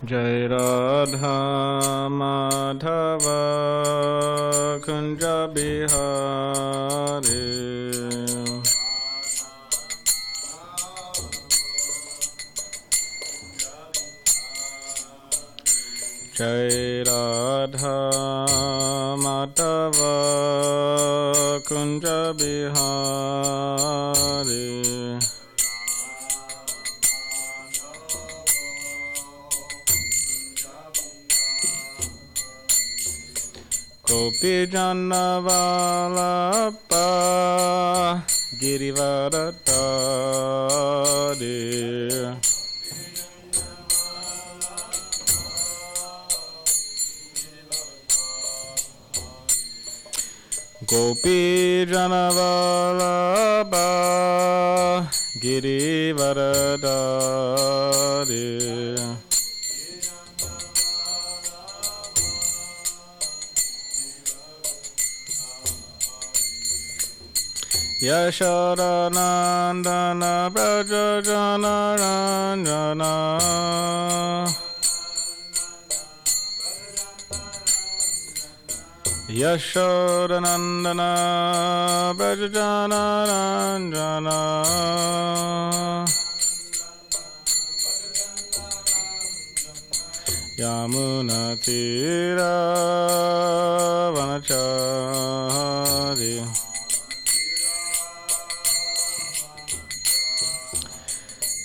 Jai Radha Madhava Kunja Bihari Jai Radha Madhava Kunja Bihari Gopi Jana Vallabha Girivaradari Gopi Jana Vallabha Girivaradari Yashodanandana Braja Jana Ranjana Yashodanandana Braja Jana Ranjana Yamuna Tira Vanachari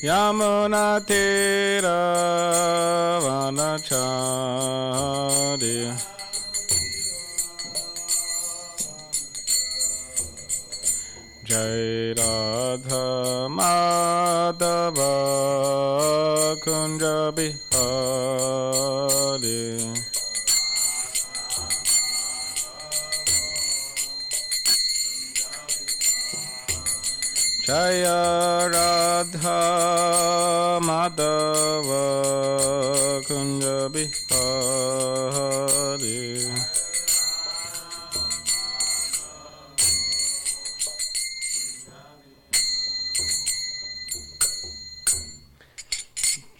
Yamuna Tira Vanachari Jai Radha Madhava Kunja Bihari Jaya Radha Madhava Kunja Bihari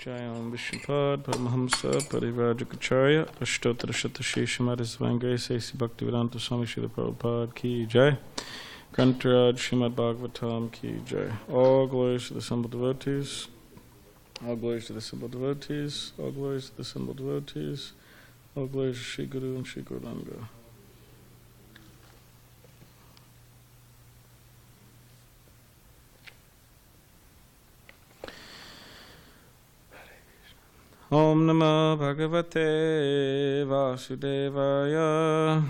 Jayam Vishnupad Paramahamsa Parivrajacharya Ashtotara Shatashishamad Svangai Sesi Bhaktivedanta Swami Srila Prabhupada Ki Jai Grantaraj Srimad Bhagavatam Ki Jai. All glories to the assembled devotees. All glories to the assembled devotees. All glories to the assembled devotees. All glories to Shri Guru and Shri Gauranga. Om Namah Bhagavate Vasudevaya.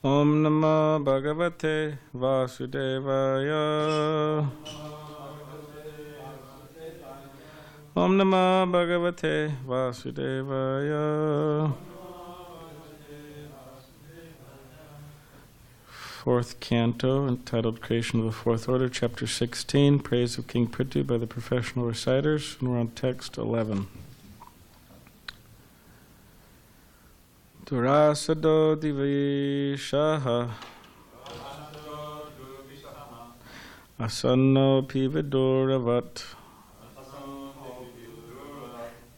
Om Namah Bhagavate Vasudevaya. Om Namah Bhagavate Vasudevaya. Fourth canto, entitled Creation of the Fourth Order, Chapter 16, Praise of King Prithu by the Professional Reciters, and we're on text 11. Durasado divishaha asanno pividuravat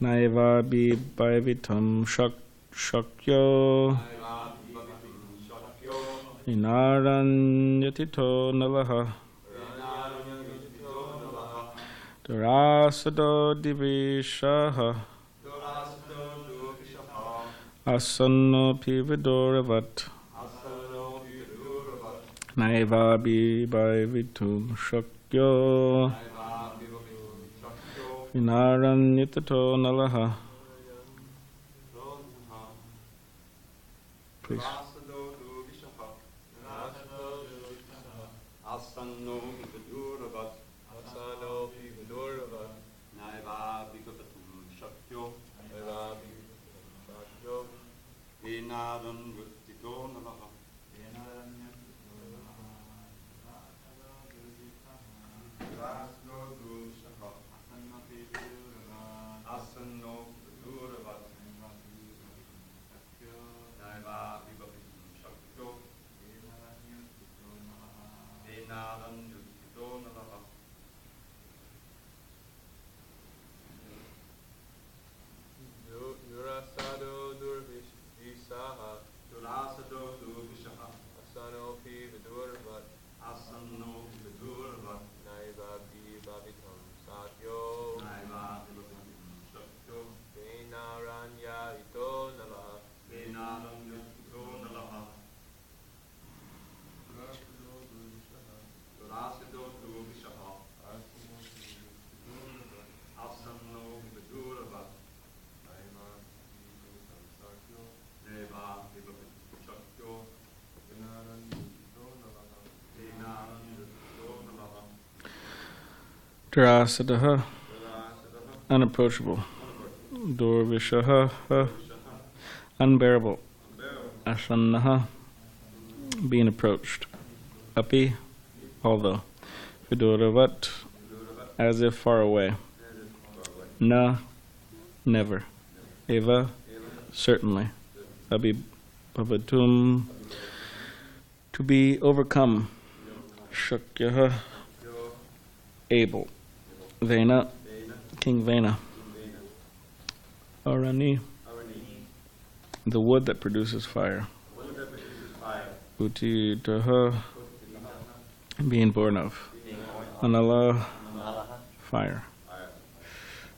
naiva bhaivitam shakyo inaranyatito nalaha durasado divishaha asanno pividuravat naiva bhaivitum shakyo inaranyatito nalaha. Please. Drasadaha, unapproachable. Durvishaha, unbearable. Asannaha, being approached. Api, although. Viduravat, as if far away. Na, never. Eva, certainly. Abhibhavatum, to be overcome. Shakyaha, able. Vena, King Vena. Arani, the wood that produces fire. Utitaha, being born of. Anala, fire.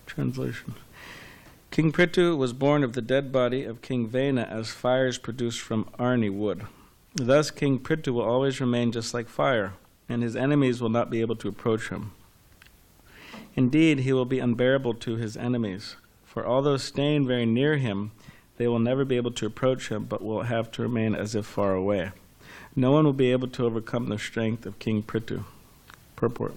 Translation. King Prithu was born of the dead body of King Vena as fire is produced from Arni wood. Thus King Prithu will always remain just like fire, and his enemies will not be able to approach him. Indeed, he will be unbearable to his enemies, for although staying very near him, they will never be able to approach him, but will have to remain as if far away. No one will be able to overcome the strength of King Prithu. Purport.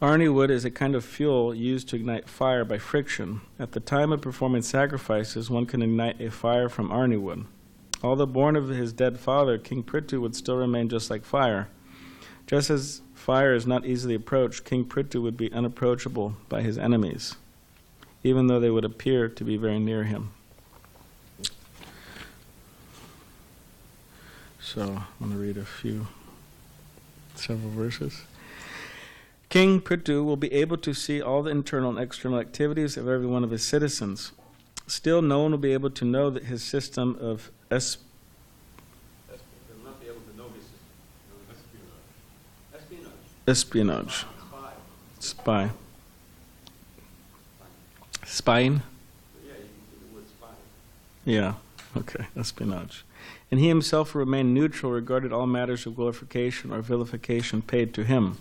Arni wood is a kind of fuel used to ignite fire by friction. At the time of performing sacrifices, one can ignite a fire from Arni wood. Although born of his dead father, King Prithu would still remain just like fire. Just as fire is not easily approached, King Prithu would be unapproachable by his enemies, even though they would appear to be very near him. So, I'm going to read several verses. King Prithu will be able to see all the internal and external activities of every one of his citizens. Still, no one will be able to know that his system of espionage. Spy. Spying? Yeah, okay, espionage. And he himself will remain neutral regarding all matters of glorification or vilification paid to him.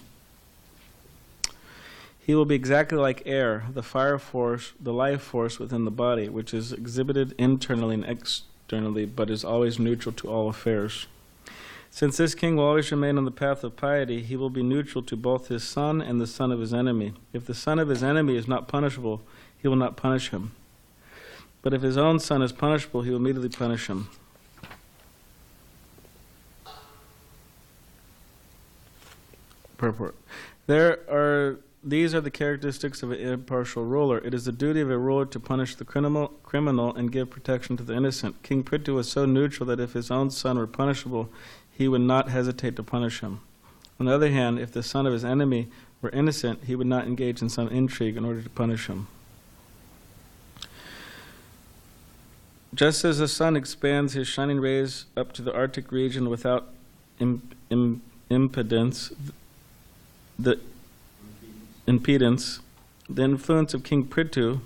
He will be exactly like air, the fire force, the life force within the body, which is exhibited internally and externally, but is always neutral to all affairs. Since this king will always remain on the path of piety, he will be neutral to both his son and the son of his enemy. If the son of his enemy is not punishable, he will not punish him. But if his own son is punishable, he will immediately punish him. Purport. These are the characteristics of an impartial ruler. It is the duty of a ruler to punish the criminal and give protection to the innocent. King Prithu was so neutral that if his own son were punishable, he would not hesitate to punish him. On the other hand, if the son of his enemy were innocent, he would not engage in some intrigue in order to punish him. Just as the sun expands his shining rays up to the Arctic region without impedance, the influence of King Prithu,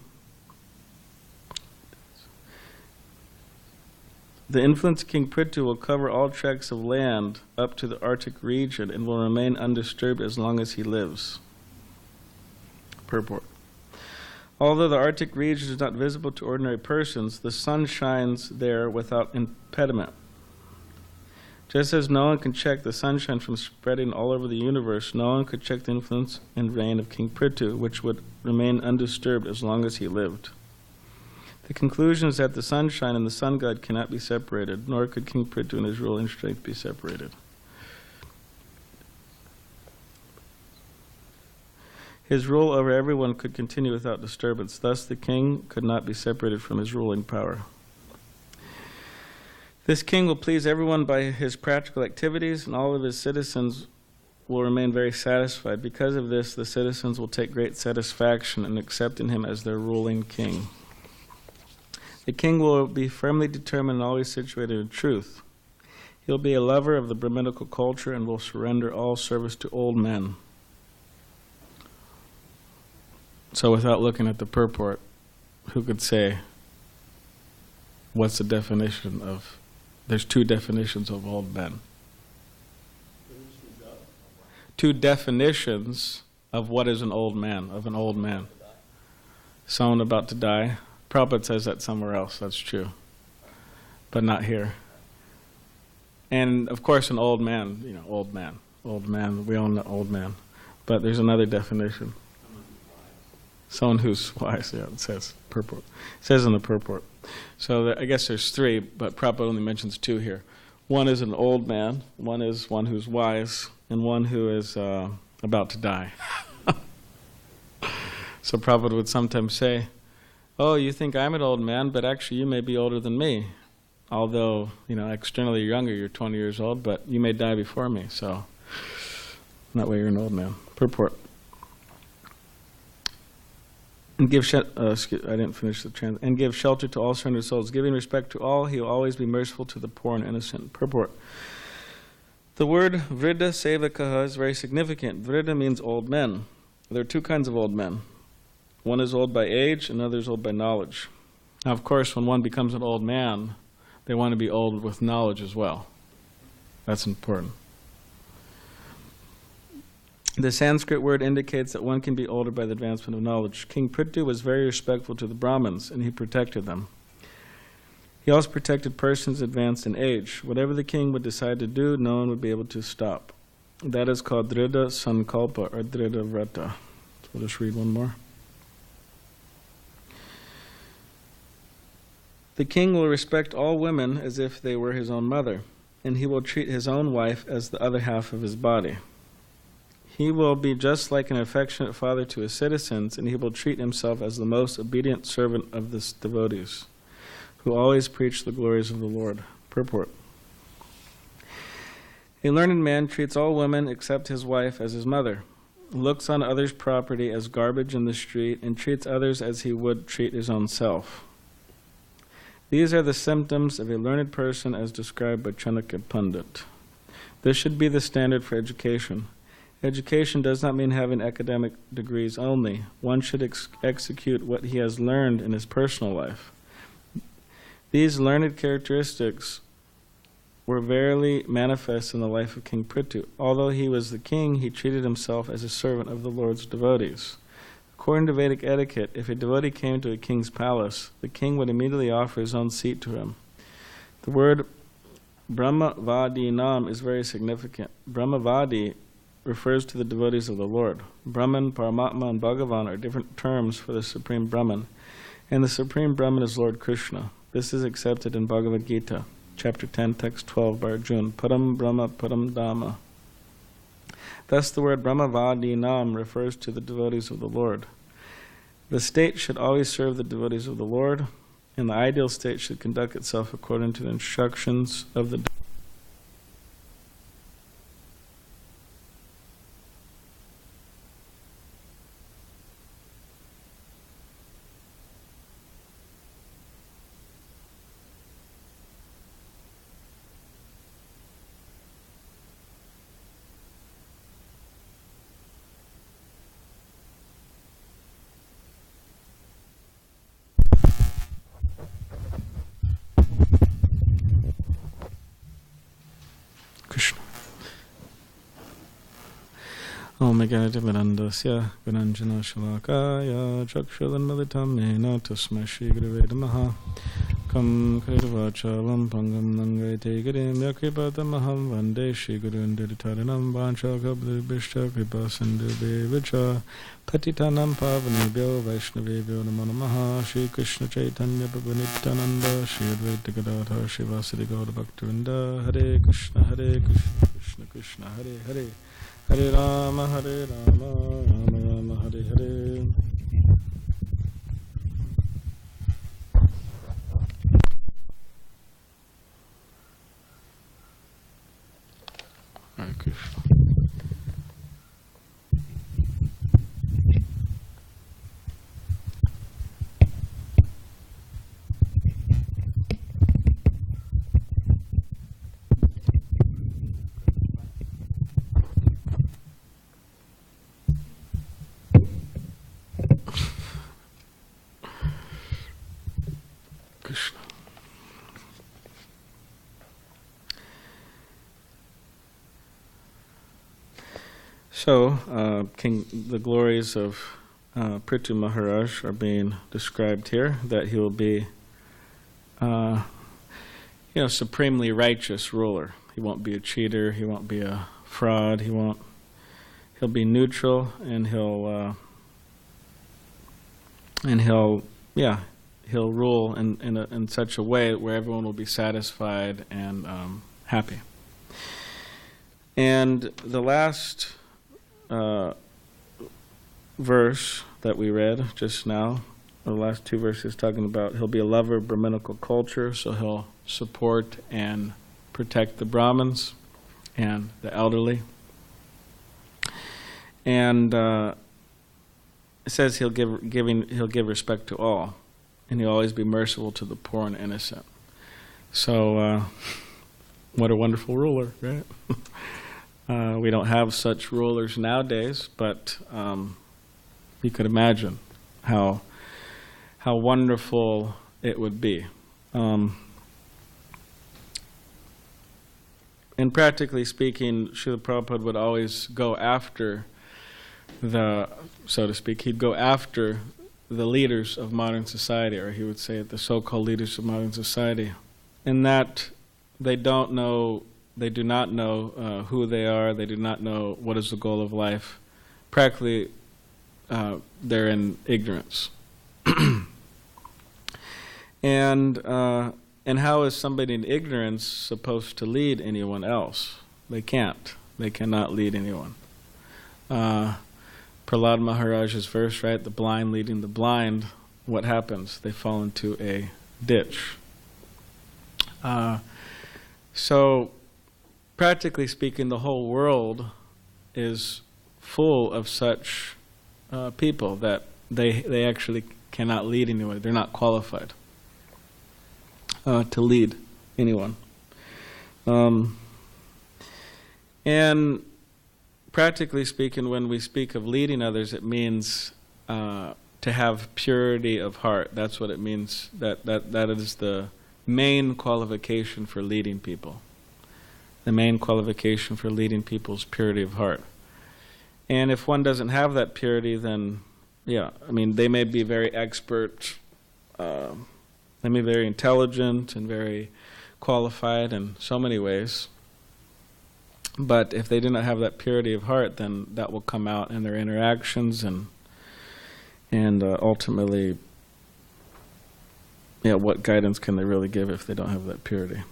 will cover all tracts of land up to the Arctic region and will remain undisturbed as long as he lives. Purport. Although the Arctic region is not visible to ordinary persons, the sun shines there without impediment. Just as no one can check the sunshine from spreading all over the universe, no one could check the influence and reign of King Prithu, which would remain undisturbed as long as he lived. The conclusion is that the sunshine and the sun god cannot be separated, nor could King Prithu and his ruling strength be separated. His rule over everyone could continue without disturbance. Thus, the king could not be separated from his ruling power. This king will please everyone by his practical activities, and all of his citizens will remain very satisfied. Because of this, the citizens will take great satisfaction in accepting him as their ruling king. The king will be firmly determined and always situated in truth. He'll be a lover of the Brahminical culture and will surrender all service to old men. So without looking at the purport, who could say, what's the definition of, there's two definitions of old men. Two definitions of what is an old man, of an old man. Someone about to die. Prabhupada says that somewhere else, that's true. But not here. And of course an old man, old man. old man. We own the old man. But there's another definition. Someone who's wise, yeah, it says purport. It says in the purport. So I guess there's three, but Prabhupada only mentions two here. One is an old man, one is one who's wise, and one who is about to die. So Prabhupada would sometimes say, oh, you think I'm an old man, but actually you may be older than me. Although, externally you're younger, you're 20 years old, but you may die before me, so that way you're an old man. Purport. And give I didn't finish the trans. And give shelter to all surrendered souls, giving respect to all. He will always be merciful to the poor and innocent. Purport. The word vriddha sevakaha is very significant. Vriddha means old men. There are two kinds of old men. One is old by age, another is old by knowledge. Now, of course, when one becomes an old man, they want to be old with knowledge as well. That's important. The Sanskrit word indicates that one can be older by the advancement of knowledge. King Prithu was very respectful to the Brahmins, and he protected them. He also protected persons advanced in age. Whatever the king would decide to do, no one would be able to stop. That is called Dridha Sankalpa, or Dridha Vrata. So we'll just read one more. The king will respect all women as if they were his own mother, and he will treat his own wife as the other half of his body. He will be just like an affectionate father to his citizens, and he will treat himself as the most obedient servant of the devotees, who always preach the glories of the Lord. Purport. A learned man treats all women except his wife as his mother, looks on others' property as garbage in the street, and treats others as he would treat his own self. These are the symptoms of a learned person as described by Chanakya Pandit. This should be the standard for education. Education does not mean having academic degrees only. One should execute what he has learned in his personal life. These learned characteristics were verily manifest in the life of King Prithu. Although he was the king, he treated himself as a servant of the Lord's devotees. According to Vedic etiquette, if a devotee came to a king's palace, the king would immediately offer his own seat to him. The word Brahmavadinam is very significant. Brahmavadi refers to the devotees of the Lord. Brahman, Paramatma, and Bhagavan are different terms for the Supreme Brahman, and the Supreme Brahman is Lord Krishna. This is accepted in Bhagavad Gita, chapter 10, text 12 by Arjuna. Param Brahma, Param Dhamma. Thus the word Brahmavadinam refers to the devotees of the Lord. The state should always serve the devotees of the Lord, and the ideal state should conduct itself according to the instructions of the Om Ganatimirandasya Gunanjana Shalakaya Chakshulanmalitam Nena Tasmai Shri Gurave Namaha Kam Kairvachalam Pangam Nangaite Girim Yakripatamaham Vande Shri Gurun Diritaranam Vancha Kabli Bishta Kripa Sindhu Devicha Patitanam Pavanebhyo Vaishnavebhyo Namo Namaha Shri Krishna Chaitanya Prabhu Nityananda Shri Advaita Gadadhar Shri Vasudeva Gaura Bhaktivinoda Hare Krishna Krishna Krishna Hare Hare Hare Rama, Rama Rama, Hare Hare. Hare Krishna. So, the glories of Prithu Maharaj are being described here, that he will be, supremely righteous ruler. He won't be a cheater, he won't be a fraud. He'll be neutral, and he'll rule in such a way where everyone will be satisfied and happy. And the last verse that we read just now, the last two verses talking about he'll be a lover of Brahminical culture, so he'll support and protect the Brahmins and the elderly. And it says he'll give respect to all, and he'll always be merciful to the poor and innocent. So, what a wonderful ruler, right? We don't have such rulers nowadays, but you could imagine how wonderful it would be. And practically speaking, Srila Prabhupada would always go after so to speak, he'd go after the leaders of modern society, or he would say the so-called leaders of modern society, in that they do not know who they are, they do not know what is the goal of life. Practically, they're in ignorance. And how is somebody in ignorance supposed to lead anyone else? They can't. They cannot lead anyone. Prahlad Maharaj's verse, right? The blind leading the blind. What happens? They fall into a ditch. So, practically speaking, the whole world is full of such people that they actually cannot lead anyone. They're not qualified to lead anyone. And practically speaking, when we speak of leading others, it means to have purity of heart. That's what it means. That is the main qualification for leading people. The main qualification for leading people is purity of heart. And if one doesn't have that purity, then, they may be very expert, they may be very intelligent and very qualified in so many ways. But if they do not have that purity of heart, then that will come out in their interactions, and ultimately, what guidance can they really give if they don't have that purity?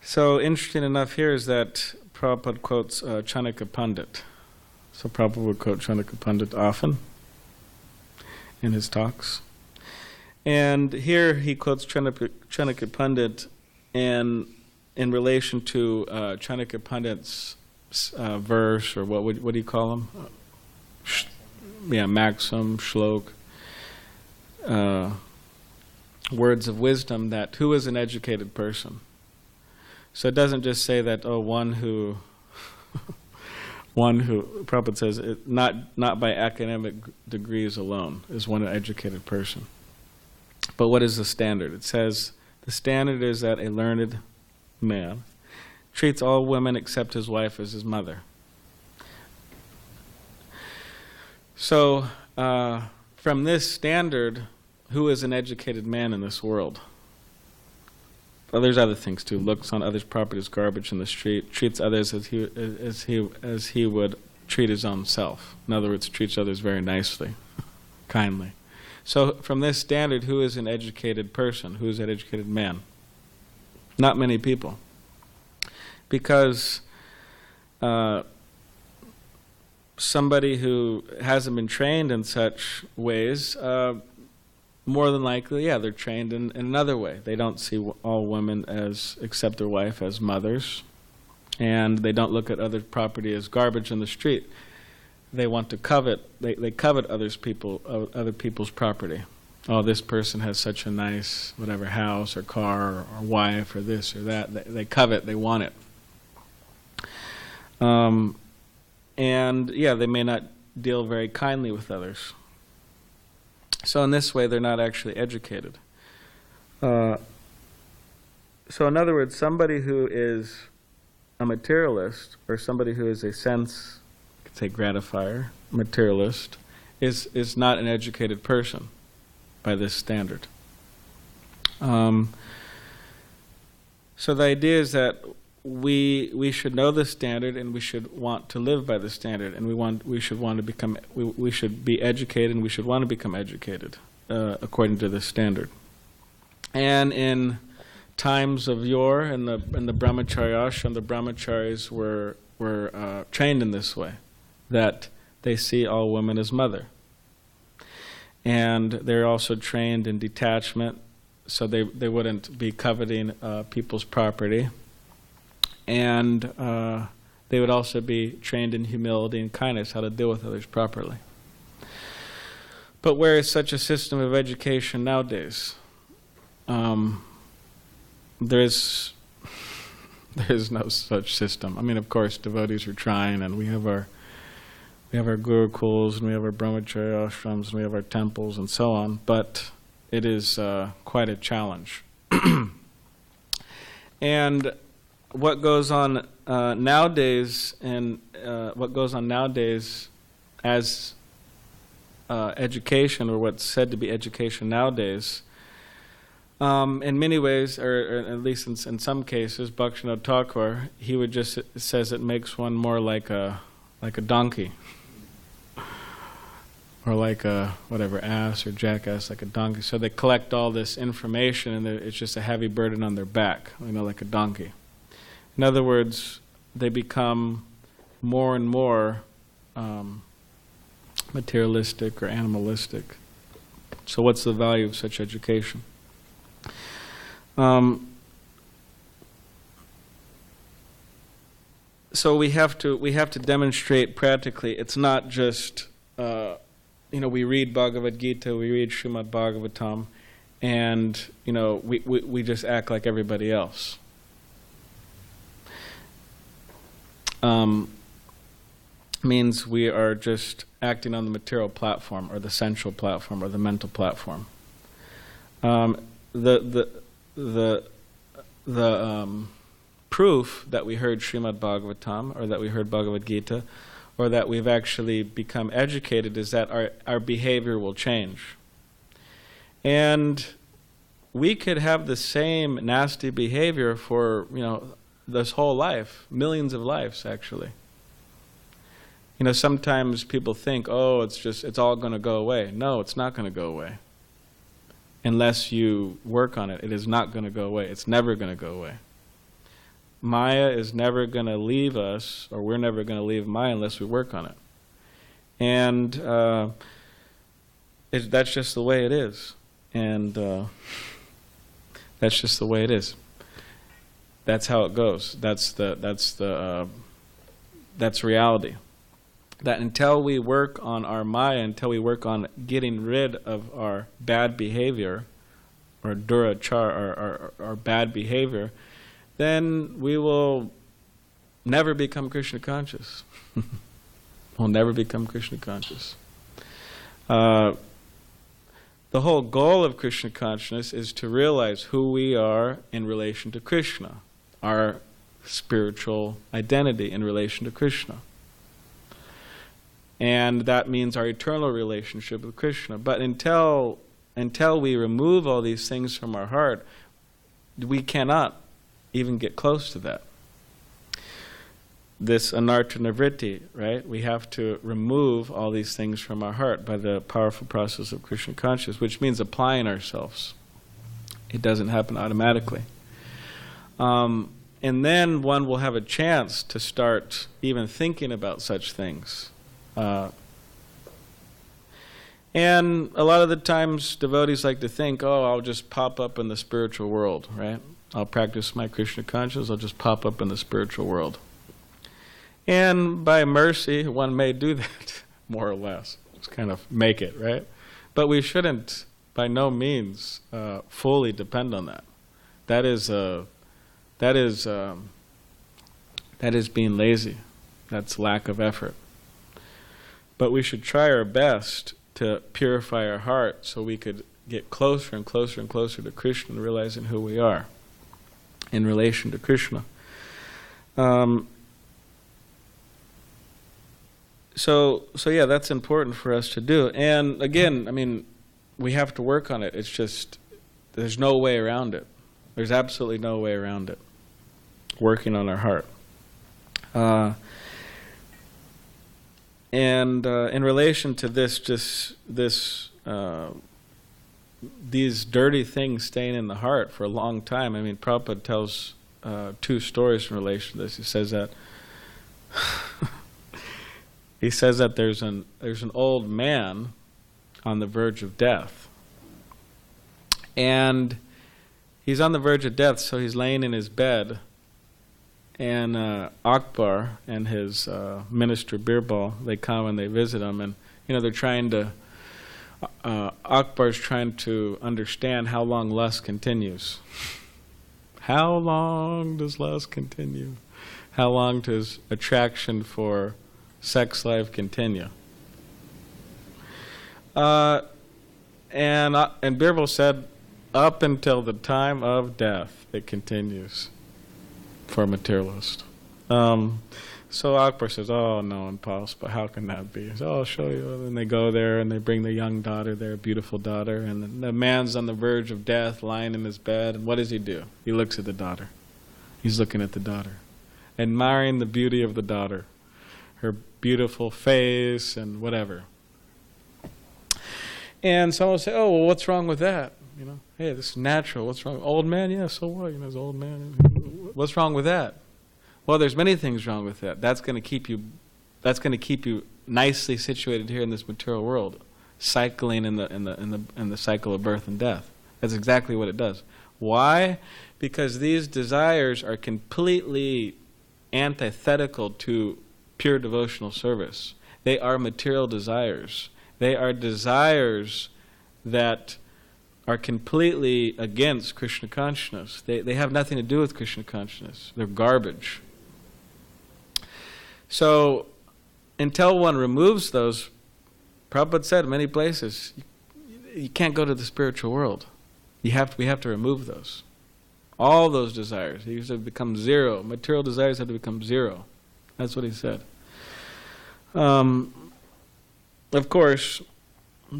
So interesting enough here is that Prabhupada quotes Chanakya Pandit. So Prabhupada would quote Chanakya Pandit often in his talks. And here he quotes Chanakya Pandit, and in relation to Chanakya Pandit's verse, or what do you call them? Maxim, shlok, words of wisdom, that who is an educated person? So it doesn't just say that, one who Prabhupada says, not by academic degrees alone is one an educated person. But what is the standard? It says the standard is that a learned man treats all women except his wife as his mother. So from this standard, who is an educated man in this world? Well, there's other things too. Looks on others' property as garbage in the street. Treats others as he would treat his own self. In other words, treats others very nicely, kindly. So from this standard, who is an educated person? Who is an educated man? Not many people. Because somebody who hasn't been trained in such ways, more than likely, they're trained in another way. They don't see all women except their wife, as mothers. And they don't look at other property as garbage in the street. They want to covet. They covet other people's property. Oh, this person has such a nice house or car or wife or this or that. They covet. They want it. And they may not deal very kindly with others. So in this way, they're not actually educated. So in other words, somebody who is a materialist, or somebody who is a sense, you could say gratifier, materialist, is not an educated person by this standard. So the idea is that we should know the standard, and we should want to live by the standard, and we should be educated, and we should want to become educated according to this standard. And in times of yore, in the brahmacharya ashram, the brahmacharis were trained in this way, that they see all women as mother. And they're also trained in detachment, so they wouldn't be coveting people's property. And they would also be trained in humility and kindness, how to deal with others properly. But where is such a system of education nowadays? There is no such system. I mean, of course, devotees are trying, and we have our gurukuls, and we have our brahmacharya ashrams, and we have our temples, and so on. But it is quite a challenge. And what goes on nowadays, as education, or what's said to be education nowadays, in many ways, or at least in some cases, Bhaktivinoda Thakur, he would just says it makes one more like a donkey, or like a whatever ass or jackass, like a donkey. So they collect all this information, and it's just a heavy burden on their back, like a donkey. In other words, they become more and more materialistic or animalistic. So what's the value of such education? So we have to demonstrate practically. It's not just we read Bhagavad Gita, we read srimadbhagavatam, and we just act like everybody else. Means we are just acting on the material platform, or the sensual platform, or the mental platform. The proof that we heard Srimad Bhagavatam, or that we heard Bhagavad Gita, or that we've actually become educated, is that our behavior will change. And we could have the same nasty behavior for this whole life, millions of lives actually. Sometimes people think, oh, it's all going to go away. No, it's not going to go away. Unless you work on it, it is not going to go away. It's never going to go away. Maya is never going to leave us, or we're never going to leave Maya unless we work on it. And that's just the way it is. And that's just the way it is. That's how it goes. That's reality. That until we work on our Maya, until we work on getting rid of our bad behavior, or durachar, our bad behavior, then we will never become Krishna conscious. We'll never become Krishna conscious. The whole goal of Krishna consciousness is to realize who we are in relation to Krishna, our spiritual identity in relation to Krishna. And that means our eternal relationship with Krishna. But until we remove all these things from our heart, we cannot even get close to that. This anartha nivritti, right? We have to remove all these things from our heart by the powerful process of Krishna consciousness, which means applying ourselves. It doesn't happen automatically. And then one will have a chance to start even thinking about such things. And a lot of the times devotees like to think, oh, I'll just pop up in the spiritual world, right? I'll practice my Krishna consciousness, I'll just pop up in the spiritual world. And by mercy, one may do that, more or less. Just kind of make it, right? But we shouldn't, by no means, fully depend on that. That is being lazy. That's lack of effort. But we should try our best to purify our heart so we could get closer and closer and closer to Krishna, and realizing who we are in relation to Krishna. So yeah, that's important for us to do. And again, we have to work on it. It's just, there's no way around it. There's absolutely no way around it. working on our heart. And in relation to these dirty things staying in the heart for a long time, I mean, Prabhupada tells two stories in relation to this. He says that there's an old man on the verge of death, and he's on the verge of death, so he's laying in his bed, and Akbar and his minister Birbal, they come and they visit him, and they're trying to Akbar's trying to understand how long lust continues. How long does lust continue? How long does attraction for sex life continue? And Birbal said, up until the time of death, it continues for a materialist. So Akbar says, oh no, impossible, how can that be? He says, oh, I'll show you. And they go there and they bring the young daughter, their beautiful daughter, and the man's on the verge of death, lying in his bed, and what does he do? He looks at the daughter. He's looking at the daughter, admiring the beauty of the daughter, her beautiful face and whatever. And someone will say, oh, well, what's wrong with that? Hey, this is natural. What's wrong? Old man? Yeah, so what? He's an old man. What's wrong with that? Well, there's many things wrong with that. That's going to keep you nicely situated here in this material world, cycling in the cycle of birth and death. That's exactly what it does. Why? Because these desires are completely antithetical to pure devotional service. They are material desires. They are desires that are completely against Krishna consciousness. They have nothing to do with Krishna consciousness. They're garbage. So, until one removes those, Prabhupada said in many places, you can't go to the spiritual world. We have to remove those. All those desires. They used to become zero. Material desires have to become zero. That's what he said. Of course,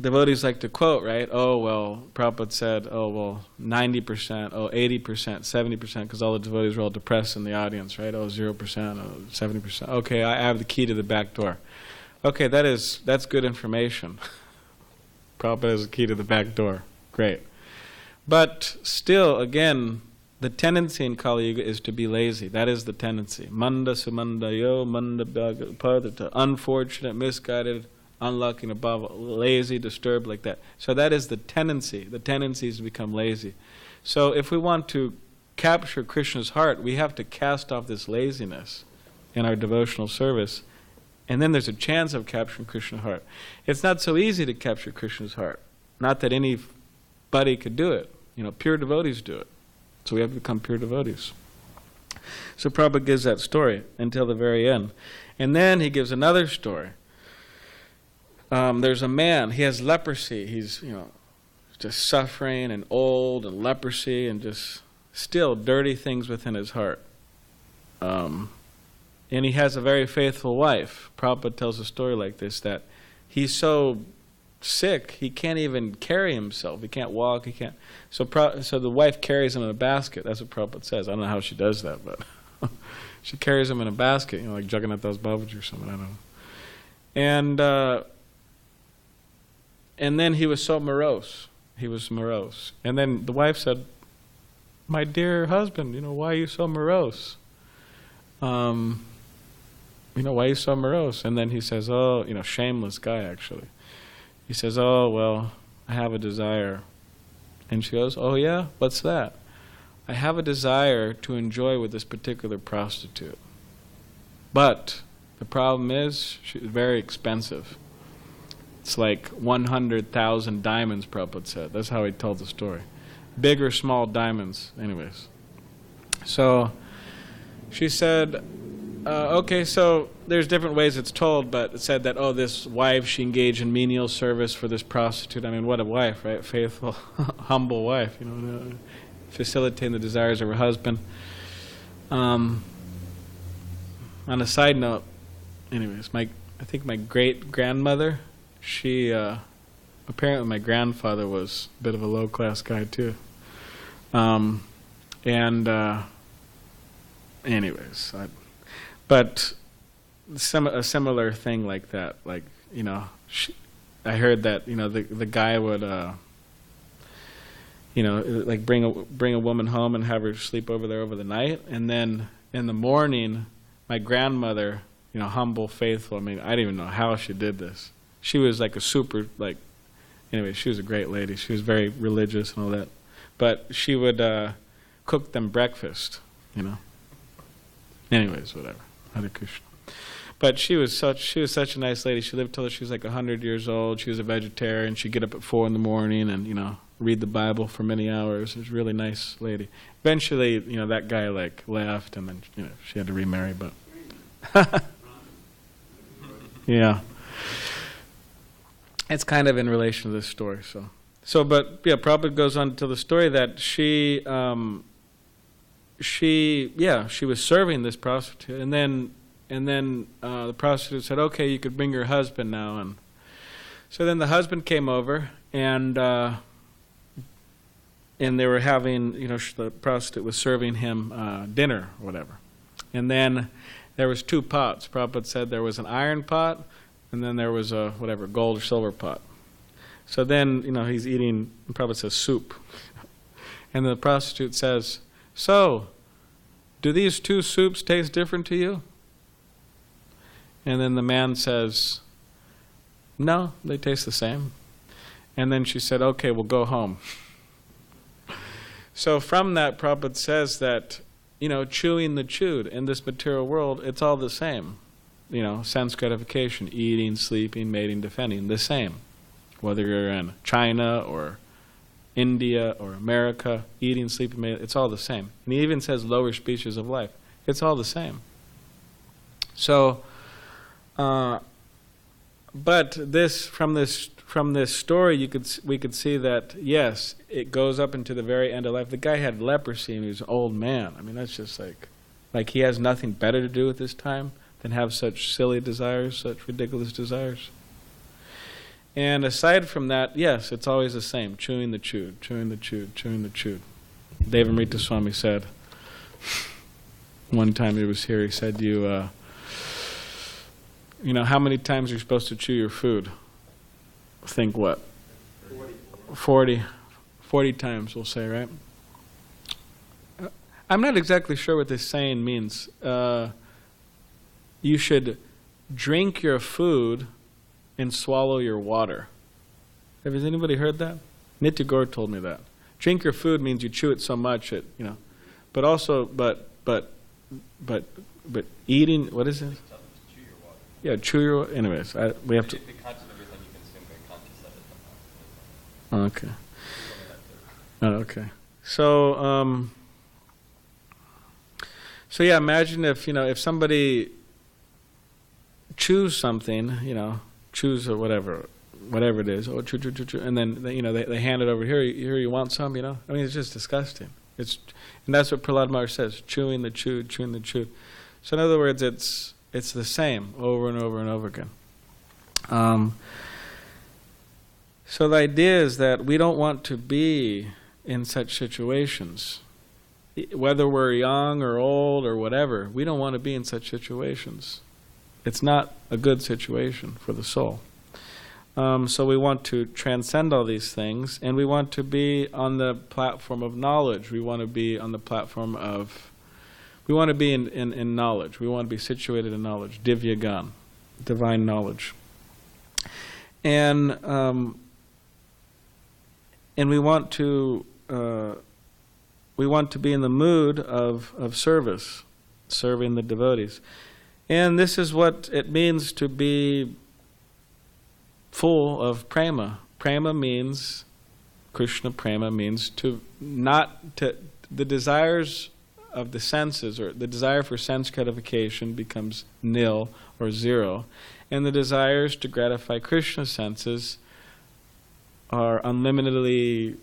devotees like to quote, right? Oh, well, Prabhupada said, 90%, 80%, 70%, because all the devotees were all depressed in the audience, right? 0%, 70%. Okay, I have the key to the back door. Okay, that's good information. Prabhupada has a key to the back door. Great. But still, again, the tendency in Kali Yuga is to be lazy. That is the tendency. Manda sumandayo, manda bhagavatsaptaha, unfortunate, misguided, unlucky, above, lazy, disturbed, like that. So that is the tendency. The tendency is to become lazy. So if we want to capture Krishna's heart, we have to cast off this laziness in our devotional service, and then there's a chance of capturing Krishna's heart. It's not so easy to capture Krishna's heart. Not that anybody could do it. Pure devotees do it. So we have to become pure devotees. So Prabhupada gives that story until the very end. And then he gives another story. There's a man, he has leprosy. He's, just suffering and old and leprosy and just still dirty things within his heart. And he has a very faithful wife. Prabhupada tells a story like this, that he's so sick, he can't even carry himself. He can't walk, he can't. So the wife carries him in a basket. That's what Prabhupada says. I don't know how she does that, but she carries him in a basket, like Jagannath Das Babaji or something, I don't know. And then he was so morose. He was morose. And then the wife said, my dear husband, why are you so morose? Why are you so morose? And then he says, shameless guy actually. He says, oh, well, I have a desire. And she goes, oh yeah, what's that? I have a desire to enjoy with this particular prostitute. But the problem is, she's very expensive. It's like 100,000 diamonds, Prabhupada said. That's how he told the story. Big or small diamonds, anyways. So she said, okay, so there's different ways it's told, but it said that, this wife, she engaged in menial service for this prostitute. I mean, what a wife, right? Faithful, humble wife, facilitating the desires of her husband. On a side note, anyways, I think my great-grandmother, she, apparently my grandfather was a bit of a low-class guy too. anyways, but a similar thing like that, like, I heard that, the guy would, like bring a woman home and have her sleep over there over the night, and then in the morning, my grandmother, humble, faithful. I mean, I didn't even know how she did this. She was like a super, anyway, she was a great lady. She was very religious and all that. But she would cook them breakfast, Anyways, whatever. Hare Krishna. But she was such a nice lady. She lived till she was like 100 years old. She was a vegetarian. She'd get up at 4 a.m. and, read the Bible for many hours. She was a really nice lady. Eventually, that guy left, and then, she had to remarry, but yeah. It's kind of in relation to this story, but yeah, Prabhupada goes on to tell the story that she was serving this prostitute, and then the prostitute said, "Okay, you could bring your husband now." And so then the husband came over, and they were having, the prostitute was serving him dinner or whatever. And then there was 2 pots. Prabhupada said there was an iron pot, and then there was a gold or silver pot. So then, he's eating, and Prabhupada says soup. And the prostitute says, "So, do these 2 soups taste different to you?" And then the man says, "No, they taste the same." And then she said, "Okay, we'll go home." So from that, Prabhupada says that, chewing the chewed in this material world, it's all the same. Sense gratification, eating, sleeping, mating, defending, the same. Whether you're in China or India or America, eating, sleeping, mating, it's all the same. And he even says lower species of life. It's all the same. So, but from this story, we could see that, yes, it goes up into the very end of life. The guy had leprosy and he was an old man. I mean, that's just like he has nothing better to do with his time than have such silly desires, such ridiculous desires. And aside from that, yes, it's always the same, chewing the chewed, chewing the chewed, chewing the chewed. Devamrita Swami said, one time he was here, he said, how many times you're supposed to chew your food? Think what? 40 times, we'll say, right? I'm not exactly sure what this saying means. You should drink your food and swallow your water. Has anybody heard that? Nitya Gaur told me that. Drink your food means you chew it so much that, but also, but eating, what is it? Chew your water. Yeah, chew your, anyways, we have to. Be conscious of everything you consume, very conscious of it. Okay. So yeah, imagine if somebody chews something, chews or whatever it is, chew, and then they hand it over here. You want some, I mean, it's just disgusting. And that's what Prahlad Maharaj says: chewing the chewed, chewing the chewed. So in other words, it's the same over and over and over again. So the idea is that we don't want to be in such situations. Whether we're young or old or whatever, we don't want to be in such situations. It's not a good situation for the soul. So we want to transcend all these things, and we want to be on the platform of knowledge. We want to be on the platform of, we want to be in knowledge. We want to be situated in knowledge, divya gan, divine knowledge. And we want to be in the mood of service, serving the devotees. And this is what it means to be full of prema. Prema means, Krishna prema means the desires of the senses, or the desire for sense gratification becomes nil or zero, and the desires to gratify Krishna's senses are unlimitedly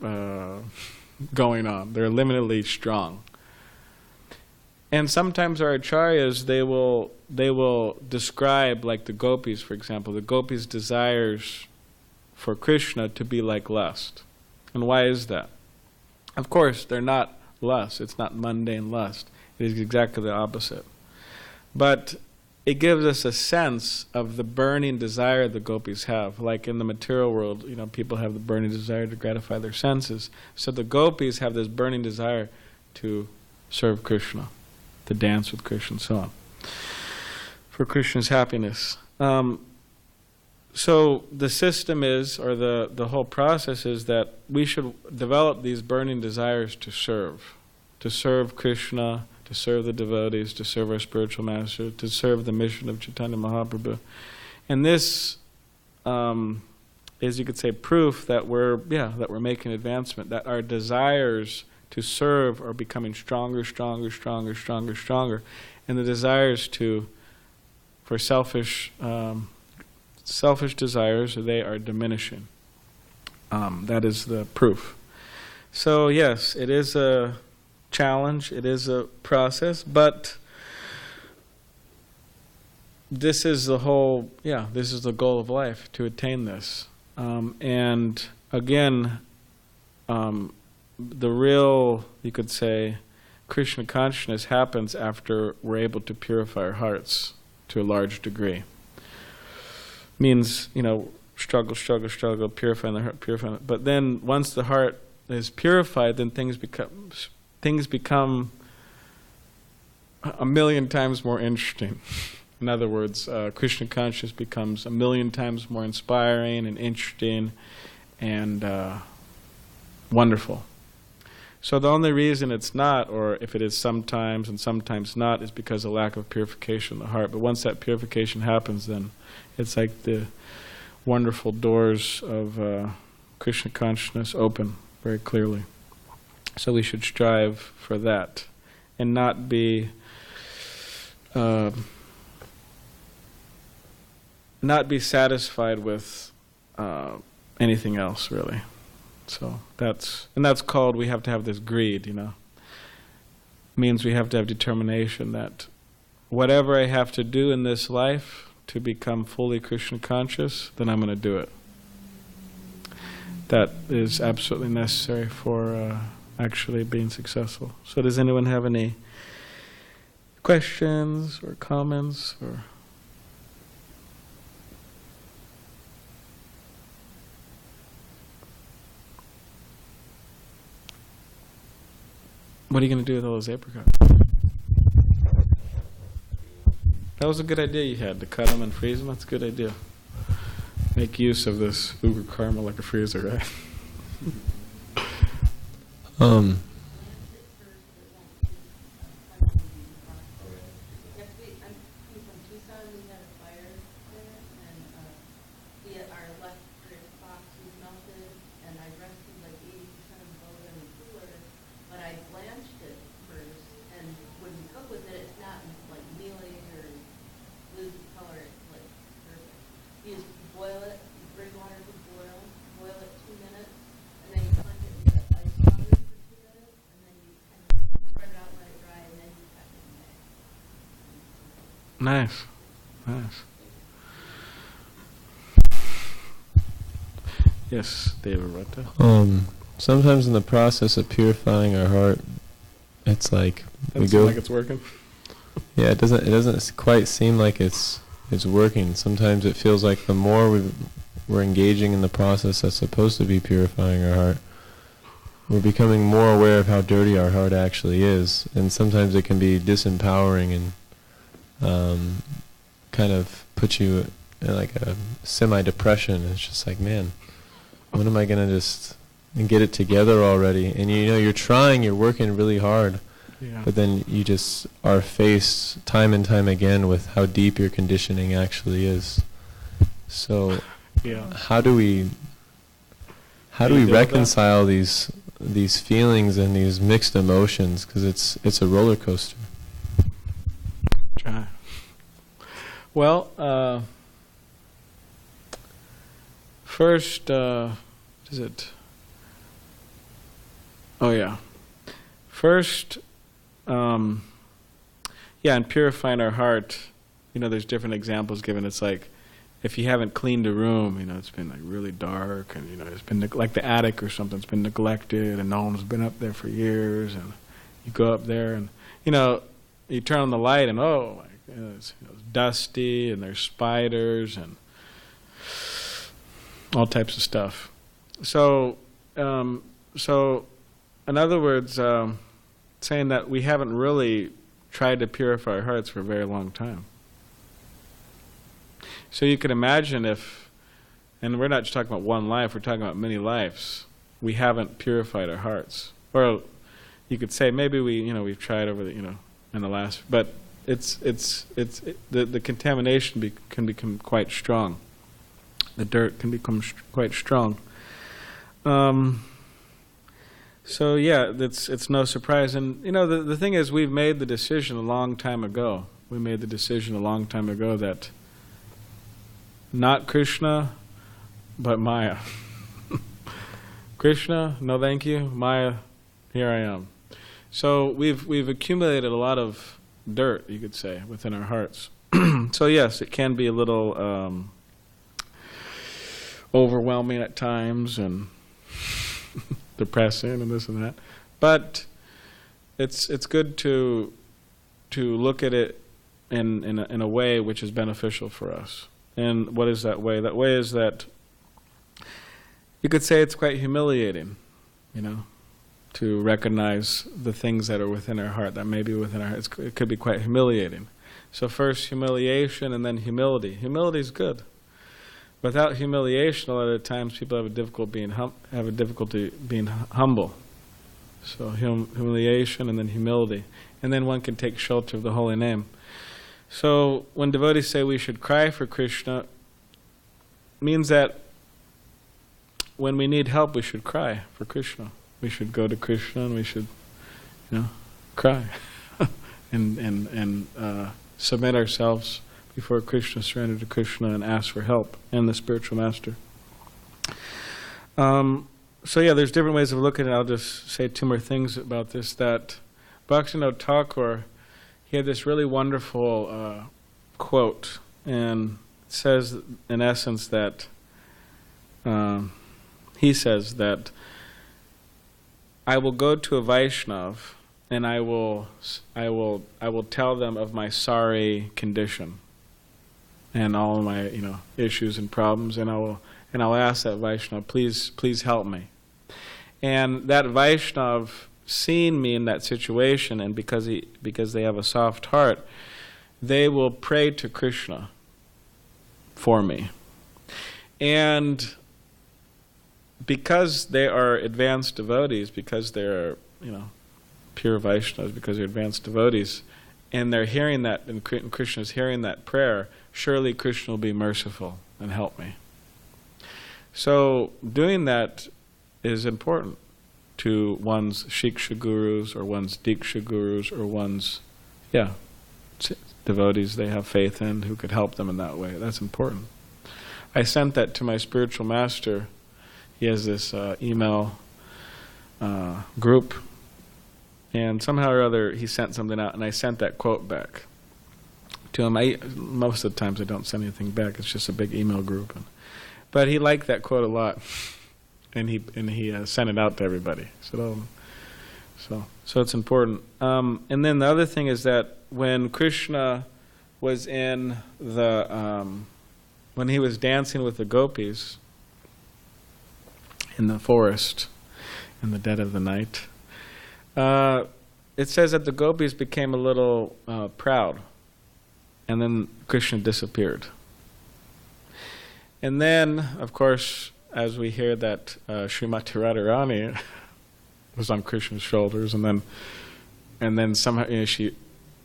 going on. They're limitedly strong. And sometimes our acharyas, they will describe, like the gopis, for example, the gopis' desires for Krishna to be like lust. And why is that? Of course, they're not lust. It's not mundane lust. It is exactly the opposite. But it gives us a sense of the burning desire the gopis have. Like in the material world, people have the burning desire to gratify their senses. So the gopis have this burning desire to serve Krishna, to dance with Krishna, and so on, for Krishna's happiness. So the system is, or the whole process is, that we should develop these burning desires to serve Krishna, to serve the devotees, to serve our spiritual master, to serve the mission of Chaitanya Mahaprabhu. And this is, you could say, proof that we're making advancement, that our desires to serve are becoming stronger, stronger, stronger, stronger, stronger. And the desires for selfish desires, they are diminishing. That is the proof. So yes, it is a challenge, it is a process, but this is the goal of life, to attain this. And again, the real, you could say, Krishna consciousness happens after we're able to purify our hearts to a large degree. Means, struggle, purifying the heart, but then once the heart is purified, then things become a million times more interesting. In other words, Krishna consciousness becomes a million times more inspiring and interesting and wonderful. So the only reason it's not, or if it is sometimes and sometimes not, is because of lack of purification in the heart. But once that purification happens, then it's like the wonderful doors of Krishna consciousness open very clearly. So we should strive for that and not be satisfied with anything else, really. So that's called, we have to have this greed, Means we have to have determination that whatever I have to do in this life to become fully Krishna conscious, then I'm going to do it. That is absolutely necessary for actually being successful. So does anyone have any questions or comments or? What are you going to do with all those apricots? That was a good idea you had, to cut them and freeze them. That's a good idea. Make use of this uber karma like a freezer, right? Nice. Yes, David Rata. Sometimes in the process of purifying our heart, it's like we go. Like it's working. Yeah, it doesn't quite seem like it's working. Sometimes it feels like the more we're engaging in the process that's supposed to be purifying our heart, we're becoming more aware of how dirty our heart actually is, and sometimes it can be disempowering and kind of put you in like a semi-depression. It's just like, man, when am I going to just get it together already? And you're trying, you're working really hard, but then you just are faced time and time again with how deep your conditioning actually is. So how do we reconcile these feelings and these mixed emotions? Because it's a roller coaster. Try. Well, first, what is it? Oh yeah. First, in purifying our heart, there's different examples given. It's like, if you haven't cleaned a room, it's been like really dark, and it's been like the attic or something. It's been neglected, and no one's been up there for years, and You go up there and, you turn on the light and it's dusty and there's spiders and all types of stuff. So in other words, saying that we haven't really tried to purify our hearts for a very long time. So you can imagine if, and we're not just talking about one life, we're talking about many lives, we haven't purified our hearts. Or you could say maybe we've tried over the, in the last, but the contamination can become quite strong. The dirt can become quite strong. So yeah, it's no surprise. And the thing is, we've made the decision a long time ago. We made the decision a long time ago that not Krishna, but Maya. Krishna, no thank you. Maya, here I am. So we've accumulated a lot of dirt, you could say, within our hearts. So yes, it can be a little overwhelming at times and depressing and this and that. But it's good to look at it in a way which is beneficial for us. And what is that way? That way is that you could say it's quite humiliating, to recognize the things that are within our heart, that may be within our heart. It could be quite humiliating. So first humiliation and then humility. Humility is good. Without humiliation, a lot of the times people have a difficulty being humble. So humiliation and then humility. And then one can take shelter of the holy name. So when devotees say we should cry for Krishna, means that when we need help, we should cry for Krishna. We should go to Krishna and we should, cry and submit ourselves before Krishna, surrender to Krishna and ask for help and the spiritual master. So yeah, there's different ways of looking at it. I'll just say two more things about this. That Bhaktivinoda Thakur, he had this really wonderful quote, and it says in essence that he says that I will go to a Vaishnav and I will tell them of my sorry condition and all of my issues and problems, and I'll ask that Vaishnav, please help me. And that Vaishnav, seeing me in that situation, and because they have a soft heart, they will pray to Krishna for me. And because they are advanced devotees, because they're pure Vaishnavas, because they're advanced devotees, and they're hearing that, and Krishna's hearing that prayer, surely Krishna will be merciful and help me. So doing that is important to one's Shiksha gurus or one's Diksha gurus or one's devotees they have faith in who could help them in that way. That's important. I sent that to my spiritual master. He has this email group, and somehow or other he sent something out, and I sent that quote back to him. Most of the times I don't send anything back. It's just a big email group. But he liked that quote a lot, and he sent it out to everybody. So it's important. And then the other thing is that when Krishna was in when he was dancing with the gopis in the forest in the dead of the night, it says that the gopis became a little proud, and then Krishna disappeared. And then, of course, as we hear that Srimati Radharani was on Krishna's shoulders, and then somehow she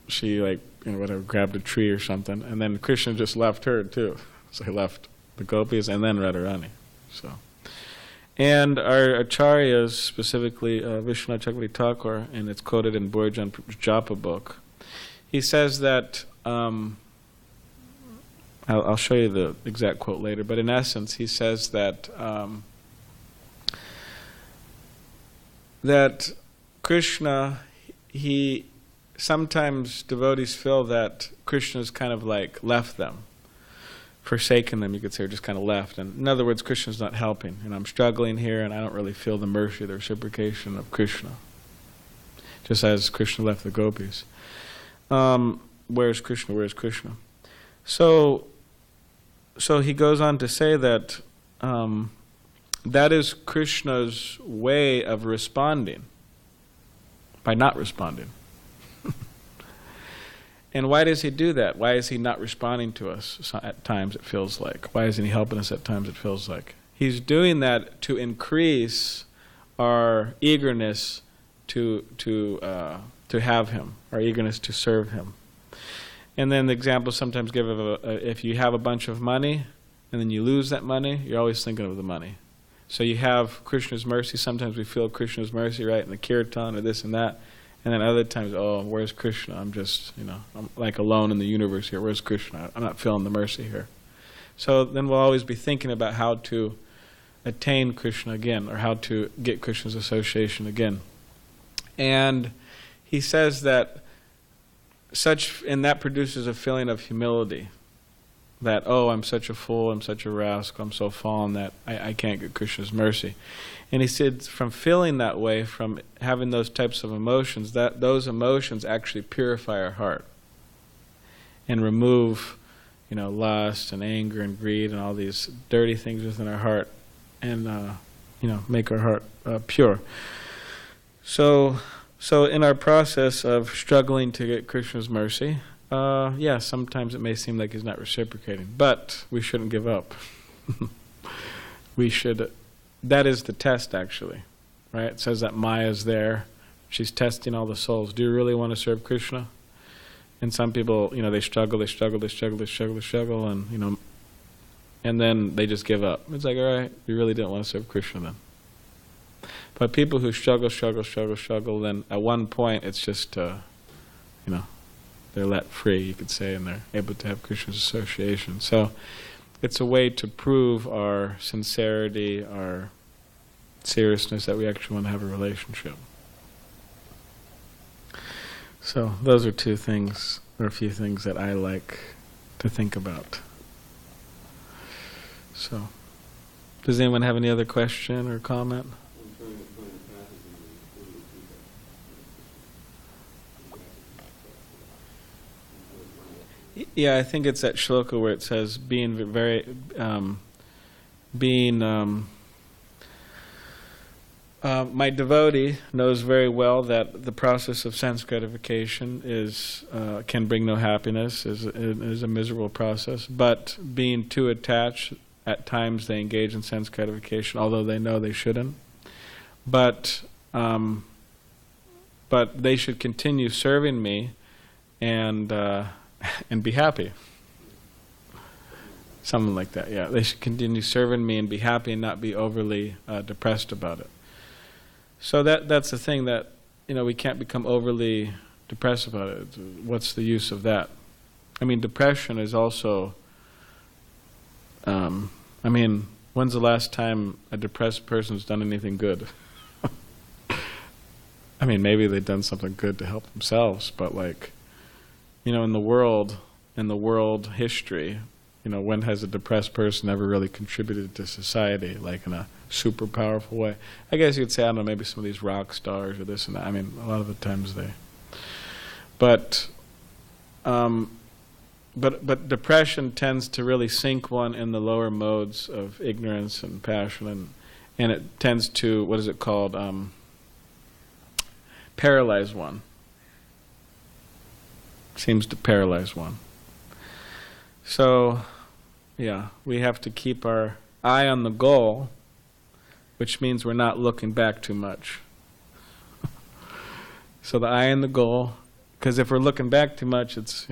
grabbed a tree or something, and then Krishna just left her too. So he left the gopis and then Radharani. So, and our acharyas, specifically Vishwanath Chakravarti Thakur, and it's quoted in Borjan Japa book. He says that. I'll show you the exact quote later, but in essence, he says that that Krishna, sometimes devotees feel that Krishna's kind of like left them, forsaken them, you could say, or just kind of left. And in other words, Krishna's not helping, and I'm struggling here, and I don't really feel the mercy, the reciprocation of Krishna. just as Krishna left the gopis. Where's Krishna? Where's Krishna? So he goes on to say that that is Krishna's way of responding by not responding. And why does he do that? Why is he not responding to us at times, it feels like? Why isn't he helping us at times, it feels like? He's doing that to increase our eagerness to have him, our eagerness to serve him. And then the examples sometimes give of if you have a bunch of money and then you lose that money, you're always thinking of the money. So you have Krishna's mercy. Sometimes we feel Krishna's mercy, right, in the kirtan or this and that. And then other times, oh, where's Krishna? I'm just, I'm like alone in the universe here. Where's Krishna? I'm not feeling the mercy here. So then we'll always be thinking about how to attain Krishna again, or how to get Krishna's association again. And he says that that produces a feeling of humility. That, oh, I'm such a fool, I'm such a rascal, I'm so fallen that I can't get Krishna's mercy. And he said from feeling that way, from having those types of emotions, that those emotions actually purify our heart and remove, lust and anger and greed and all these dirty things within our heart, and make our heart pure. So in our process of struggling to get Krishna's mercy, sometimes it may seem like he's not reciprocating, but we shouldn't give up. We should. That is the test, actually, right? It says that Maya is there. She's testing all the souls. Do you really want to serve Krishna? And some people, they struggle, and and then they just give up. It's like, all right, we really didn't want to serve Krishna then. But people who struggle, then at one point it's just, they're let free, you could say, and they're able to have Krishna's association. So it's a way to prove our sincerity, our seriousness, that we actually want to have a relationship. So those are two things, or a few things that I like to think about. So, does anyone have any other question or comment? Yeah, I think it's that shloka where it says my devotee knows very well that the process of sense gratification can bring no happiness, is a miserable process, but being too attached, at times they engage in sense gratification, although they know they shouldn't. But they should continue serving me and be happy. Something like that, yeah. They should continue serving me and be happy and not be overly depressed about it. So that's the thing, that we can't become overly depressed about it. What's the use of that? I mean, depression is also, when's the last time a depressed person's done anything good? Maybe they've done something good to help themselves, but in the world history, when has a depressed person ever really contributed to society, like in a super powerful way? I guess you could say, I don't know, maybe some of these rock stars or this and that. A lot of the times they. But depression tends to really sink one in the lower modes of ignorance and passion, and it tends to, what is it called, paralyze one. Seems to paralyze one. So, yeah, we have to keep our eye on the goal, which means we're not looking back too much. So the eye on the goal, because if we're looking back too much, it's,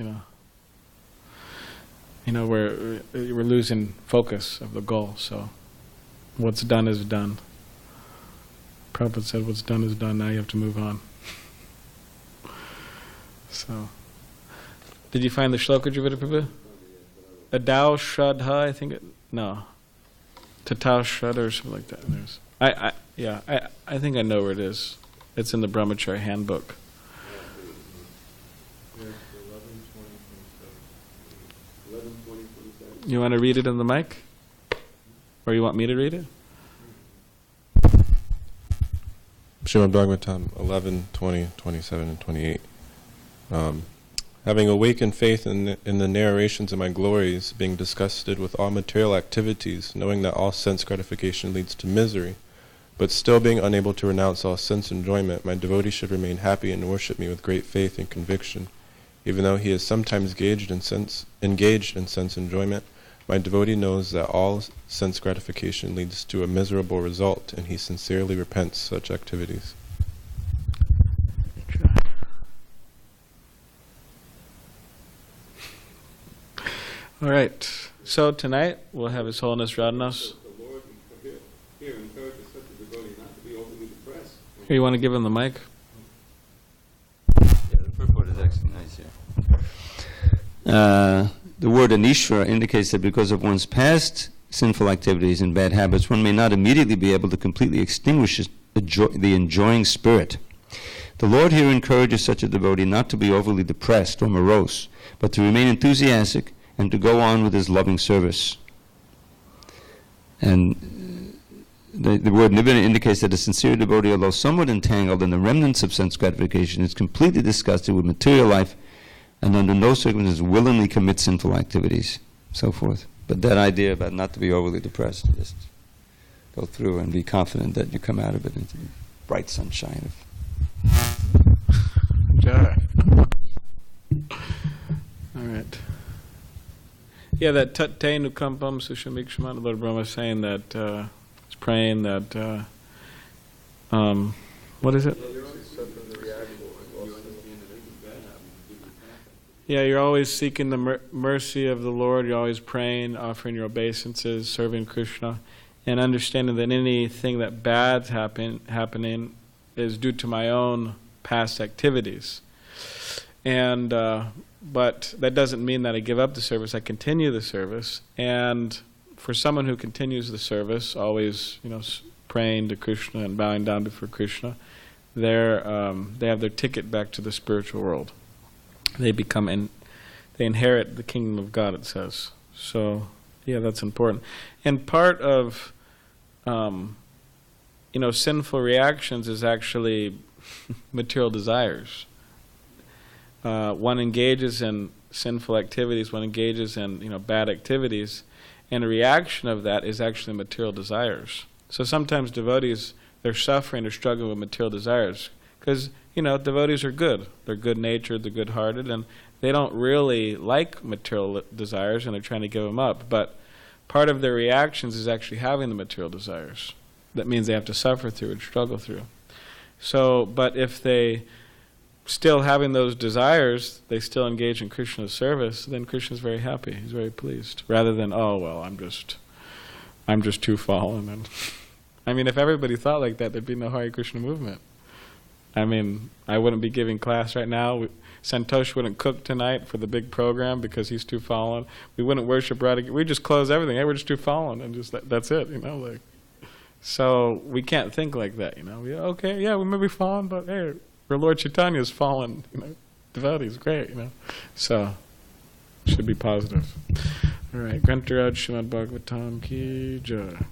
we're losing focus of the goal. So what's done is done. Prabhupada said, what's done is done, now you have to move on. So, did you find the shloka, Jivita Prabhu? Adao Shraddha, I think Tatal Shraddha or something like that. I think I know where it is. It's in the Brahmachari handbook. You want to read it in the mic? Or you want me to read it? Srimadbhagavatam 11, 20, 27, and 28. Having awakened faith in the narrations of my glories, being disgusted with all material activities, knowing that all sense gratification leads to misery, but still being unable to renounce all sense enjoyment, my devotee should remain happy and worship me with great faith and conviction. Even though he is sometimes engaged in sense enjoyment, my devotee knows that all sense gratification leads to a miserable result, and he sincerely repents such activities. All right. So tonight we'll have His Holiness Radhanas. The Lord here encourages such a devotee not to be overly depressed. Here, you want to give him the mic? Yeah, the purport is actually nice here. The word anishvara indicates that because of one's past sinful activities and bad habits, one may not immediately be able to completely extinguish the enjoying spirit. The Lord here encourages such a devotee not to be overly depressed or morose, but to remain enthusiastic and to go on with his loving service. And the word nibana indicates that a sincere devotee, although somewhat entangled in the remnants of sense gratification, is completely disgusted with material life and under no circumstances willingly commit sinful activities, so forth. But that idea about not to be overly depressed, just go through and be confident that you come out of it into the bright sunshine of... All right. Yeah, that Tate Nukampam Sushamikshamana, Lord Brahma is saying that, he's praying that, what is it? Yeah, you're always seeking the mercy of the Lord, you're always praying, offering your obeisances, serving Krishna, and understanding that anything that bad's happening is due to my own past activities. And but that doesn't mean that I give up the service. I continue the service, and for someone who continues the service, always praying to Krishna and bowing down before Krishna, they have their ticket back to the spiritual world. They inherit the kingdom of God, it says. So yeah, that's important. And part of sinful reactions is actually material desires. One engages in sinful activities, one engages in bad activities, and a reaction of that is actually material desires. So sometimes devotees, they're suffering or struggling with material desires because devotees are good. They're good-natured, they're good-hearted, and they don't really like material desires, and they're trying to give them up. But part of their reactions is actually having the material desires. That means they have to suffer through and struggle through. So, but if they still having those desires, they still engage in Krishna's service, then Krishna's very happy, he's very pleased. Rather than, oh well, I'm just too fallen. And I mean, if everybody thought like that, there'd be no Hare Krishna movement. I mean, I wouldn't be giving class right now. Santosh wouldn't cook tonight for the big program because he's too fallen. We wouldn't worship Radha. We just close everything. Hey, we're just too fallen, and just that's it. So we can't think like that. Okay, yeah, we may be fallen, but hey, our Lord Chaitanya's fallen, devotees, great, So, should be positive. All right, Grantaraj Srimad Bhagavatam Ki Jai.